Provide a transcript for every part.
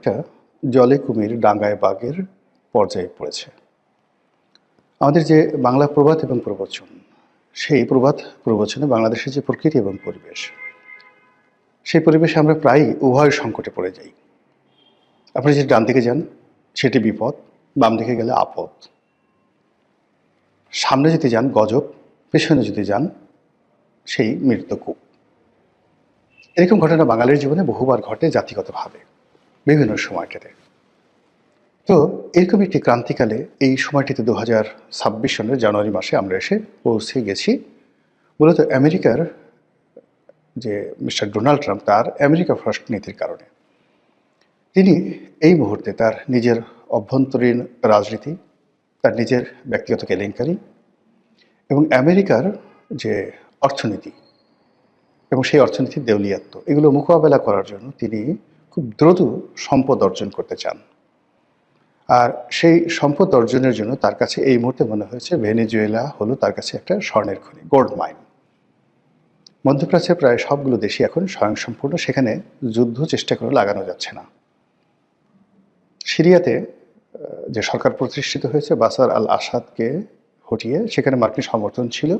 একটা জলে কুমির ডাঙায় বাঘের পর্যায়ে পড়েছে। আমাদের যে বাংলা প্রবাদ এবং প্রবচন, সেই প্রবাদ প্রবচনে বাংলাদেশের যে প্রকৃতি এবং পরিবেশ, সেই পরিবেশে আমরা প্রায়ই উভয় সংকটে পড়ে যাই। আপনি যদি ডান দিকে যান সেটি বিপদ, বাম দিকে গেলে আপদ। সামনে যদি যান গজব, পেছনে যদি যান সেই মৃত্যুকূপ। এরকম ঘটনা বাঙালির জীবনে বহুবার ঘটে জাতিগতভাবে বিভিন্ন সময়টাতে। তো এরকম একটি ক্রান্তিকালে এই সময়টিতে 2026 সনের জানুয়ারি মাসে আমরা এসে পৌঁছে গেছি মূলত আমেরিকার যে মিস্টার ডোনাল্ড ট্রাম্প, তার আমেরিকা ফার্স্ট নীতির কারণে। তিনি এই মুহূর্তে তার নিজের অভ্যন্তরীণ রাজনীতি, তার নিজের ব্যক্তিগত কেলেঙ্কারি এবং আমেরিকার যে অর্থনীতি এবং সেই অর্থনীতির দেউলিয়াত্ব, এগুলো মোকাবেলা করার জন্য তিনি খুব দ্রুত সম্পদ অর্জন করতে চান। আর সেই সম্পদ অর্জনের জন্য তার কাছে এই মুহূর্তে মনে হয়েছে ভেনেজুয়েলা হলো তার কাছে একটা স্বর্ণের খনি, গোল্ড মাইন। মধ্যপ্রাচ্যের প্রায় সবগুলো দেশই এখন স্বয়ংসম্পূর্ণ, সেখানে যুদ্ধ চেষ্টা করে লাগানো যাচ্ছে না। সিরিয়াতে যে সরকার প্রতিষ্ঠিত হয়েছে বাশার আল আসাদকে হটিয়ে, সেখানে মার্কিন সমর্থন ছিল,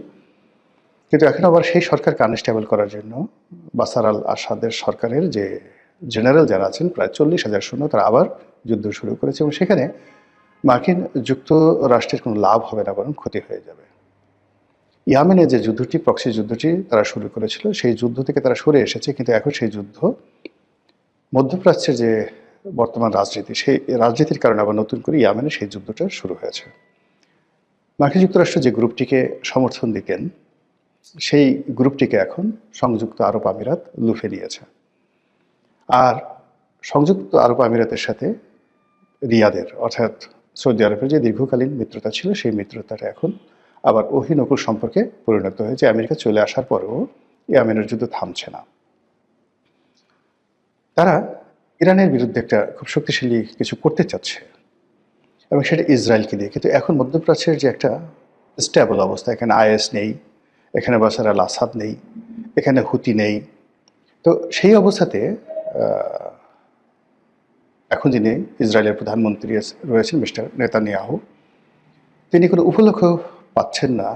কিন্তু এখন আবার সেই সরকারকে আনস্টেবল করার জন্য বাশার আল আসাদের সরকারের যে জেনারেল যারা আছেন প্রায় 40,000 সৈন্য, তারা আবার যুদ্ধ শুরু করেছে এবং সেখানে মার্কিন যুক্তরাষ্ট্রের কোনো লাভ হবে না, বরং ক্ষতি হয়ে যাবে। ইয়ামেনে যে যুদ্ধটি, প্রক্সি যুদ্ধটি তারা শুরু করেছিল, সেই যুদ্ধ থেকে তারা সরে এসেছে, কিন্তু এখন সেই যুদ্ধ মধ্যপ্রাচ্যের যে বর্তমান রাজনীতি, সেই রাজনীতির কারণে আবার নতুন করে ইয়ামেনে সেই যুদ্ধটা শুরু হয়েছে। মার্কিন যুক্তরাষ্ট্র যে গ্রুপটিকে সমর্থন দিতেন, সেই গ্রুপটিকে এখন সংযুক্ত আরব আমিরাত লুফে নিয়েছে। আর সংযুক্ত আরব আমিরাতের সাথে রিয়াদের অর্থাৎ সৌদি আরবের যে দীর্ঘকালীন মিত্রতা ছিল, সেই মিত্রতাটা এখন আবার অহিনকুল সম্পর্কে পরিণত হয়েছে। আমেরিকা চলে আসার পরেও ইয়েমেনের যুদ্ধ থামছে না। তারা ইরানের বিরুদ্ধে একটা খুব শক্তিশালী কিছু করতে চাচ্ছে এবং সেটা ইসরায়েলকে দিয়ে। কিন্তু এখন মধ্যপ্রাচ্যের যে একটা স্টেবল অবস্থা, এখানে আইএস নেই, এখানে বাশার আল আসাদ নেই, এখানে হুতি নেই। তো সেই অবস্থাতে এখন যিনি ইসরায়েলের প্রধানমন্ত্রী রয়েছেন মিস্টার নেতানিয়াহু, তিনি কোনো উপলক্ষ পাচ্ছেন না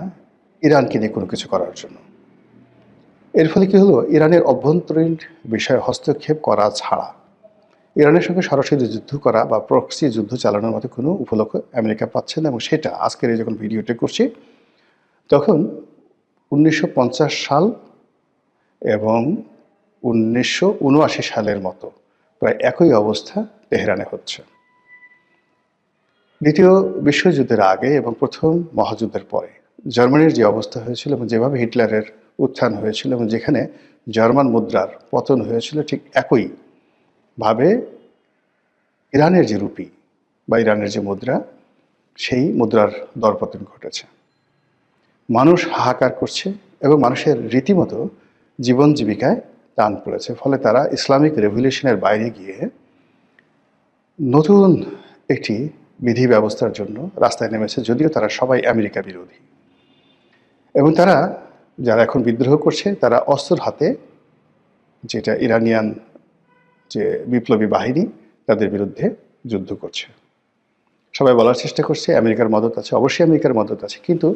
ইরানকে নিয়ে কোনো কিছু করার জন্য। এর ফলে কী হলো, ইরানের অভ্যন্তরীণ বিষয়ে হস্তক্ষেপ করা ছাড়া ইরানের সঙ্গে সরাসরি যুদ্ধ করা বা প্রক্সি যুদ্ধ চালানোর মতো কোনো উপলক্ষ আমেরিকা পাচ্ছে না। এবং সেটা আজকের এই যখন ভিডিওটি করছি, তখন 1950 সাল এবং 1979 সালের মতো প্রায় একই অবস্থা তেহরানে হচ্ছে। দ্বিতীয় বিশ্বযুদ্ধের আগে এবং প্রথম মহাযুদ্ধের পরে জার্মানির যে অবস্থা হয়েছিল এবং যেভাবে হিটলারের উত্থান হয়েছিল এবং যেখানে জার্মান মুদ্রার পতন হয়েছিল, ঠিক একইভাবে ইরানের যে রুপি বা ইরানের যে মুদ্রা, সেই মুদ্রার দরপতন ঘটেছে। মানুষ হাহাকার করছে এবং মানুষের রীতিমতো জীবন জীবিকায় টান পড়েছে। ফলে তারা ইসলামিক রেভলিউশনের বাইরে গিয়ে নতুন একটি বিধি ব্যবস্থার জন্য রাস্তায় নেমেছে, যদিও তারা সবাই আমেরিকা বিরোধী। এবং তারা যারা এখন বিদ্রোহ করছে, তারা অস্ত্র হাতে, যেটা ইরানিয়ান যে বিপ্লবী বাহিনী, তাদের বিরুদ্ধে যুদ্ধ করছে। সবাই বলার চেষ্টা করছে আমেরিকার মদত আছে, অবশ্যই আমেরিকার মদত আছে, কিন্তু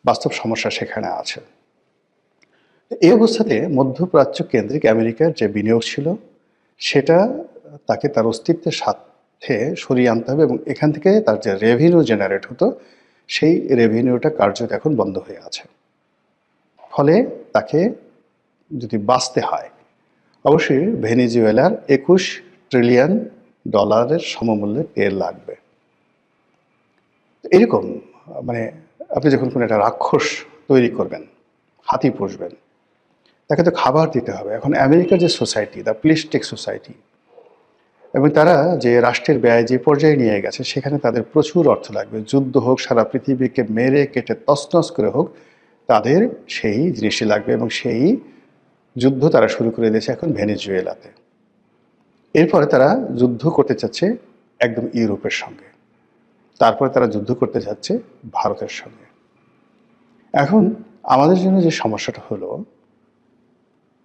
বাস্তব সমস্যা সেখানে আছে। এই অবস্থাতে মধ্যপ্রাচ্য কেন্দ্রিক আমেরিকার যে বিনিয়োগ ছিল, সেটা তাকে তার অস্তিত্বের সাথে সরিয়ে আনতে হবে এবং এখান থেকে তার যে রেভিনিউ জেনারেট হতো, সেই রেভিনিউটা কার্যত এখন বন্ধ হয়ে আছে। ফলে তাকে যদি বাঁচতে হয়, অবশ্যই ভেনেজুয়েলার 21 ট্রিলিয়ন ডলারের সমমূল্যের তেল লাগবে। এরকম মানে আপনি যখন কোনো একটা রাক্ষস তৈরি করবেন, হাতি পুষবেন, তাকে তো খাবার দিতে হবে। এখন আমেরিকার যে সোসাইটি, দ্য প্লিস্টিক সোসাইটি, এবং তারা যে রাষ্ট্রের ব্যয় যে পর্যায়ে নিয়ে গেছে, সেখানে তাদের প্রচুর অর্থ লাগবে। যুদ্ধ হোক, সারা পৃথিবীকে মেরে কেটে তছনছ করে হোক, তাদের সেই জিনিসটি লাগবে এবং সেই যুদ্ধ তারা শুরু করে দিয়েছে এখন ভেনেজুয়েলাতে। এরপরে তারা যুদ্ধ করতে চাচ্ছে একদম ইউরোপের সঙ্গে, তারপরে তারা যুদ্ধ করতে যাচ্ছে ভারতের সঙ্গে। এখন আমাদের জন্য যে সমস্যাটা হলো,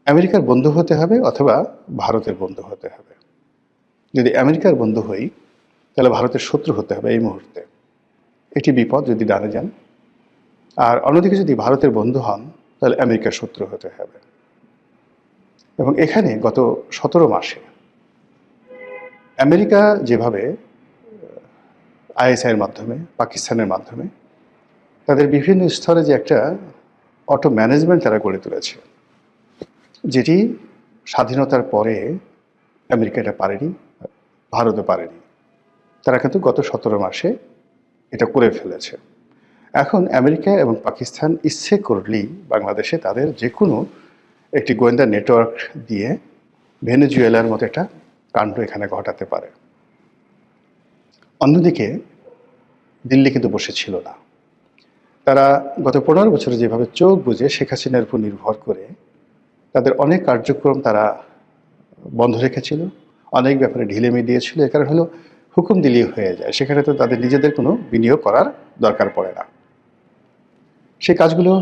আমেরিকার বন্ধু হতে হবে অথবা ভারতের বন্ধু হতে হবে। যদি আমেরিকার বন্ধু হই তাহলে ভারতের শত্রু হতে হবে এই মুহূর্তে। এটি বিপদ যদি ডানে যান। আর অন্যদিকে যদি ভারতের বন্ধু হন তাহলে আমেরিকার শত্রু হতে হবে। এবং এখানে গত 17 মাসে আমেরিকা যেভাবে আইএসআইয়ের মাধ্যমে, পাকিস্তানের মাধ্যমে তাদের বিভিন্ন স্তরে যে একটা অটো ম্যানেজমেন্ট তারা গড়ে তুলেছে, যেটি স্বাধীনতার পরে আমেরিকা এটা পারেনি, ভারতও পারেনি। তারা কিন্তু গত 17 মাসে এটা করে ফেলেছে। এখন আমেরিকা এবং পাকিস্তান ইচ্ছে করলেই বাংলাদেশে তাদের যে কোনো একটি গোয়েন্দা নেটওয়ার্ক দিয়ে ভেনেজুয়েলার মতো একটা কাণ্ড এখানে ঘটাতে পারে। অন্যদিকে দিল্লি কিন্তু বসে ছিল না। তারা গত 15 বছরে যেভাবে চোখ বুজে শেখ হাসিনার উপর নির্ভর করে তাদের অনেক কার্যক্রম তারা বন্ধ রেখেছিল, অনেক ব্যাপারে ঢিলেমি দিয়েছিল। এর কারণ হলো হুকুম দিলেই হয়ে যায়, সেখানে তো তাদের নিজেদের কোনো বিনিয়োগ করার দরকার পড়ে না। সেই কাজগুলো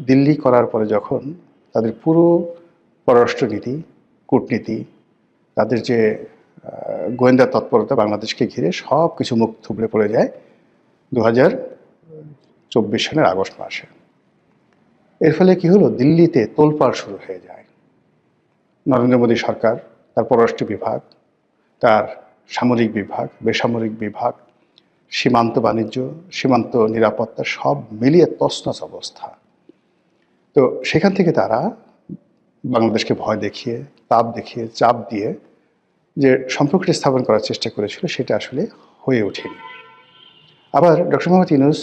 দিল্লি করার পরে যখন তাদের পুরো পররাষ্ট্রনীতি, কূটনীতি, তাদের যে গোয়েন্দা তৎপরতা বাংলাদেশকে ঘিরে সব কিছু মুখ থুবড়ে পড়ে যায় 2024 সালের আগস্ট মাসে। এর ফলে কি হলো, দিল্লিতে তোলপাড় শুরু হয়ে যায়। নরেন্দ্র মোদী সরকার, তার পররাষ্ট্র বিভাগ, তার সামরিক বিভাগ, বেসামরিক বিভাগ, সীমান্ত বাণিজ্য, সীমান্ত নিরাপত্তা সব মিলিয়ে তছনছ অবস্থা। তো সেখান থেকে তারা বাংলাদেশকে ভয় দেখিয়ে, তাপ দেখিয়ে, চাপ দিয়ে যে সম্পর্কটি স্থাপন করার চেষ্টা করেছিল সেটা আসলে হয়ে ওঠেনি। আবার ডক্টর মোহাম্মদ ইউনূস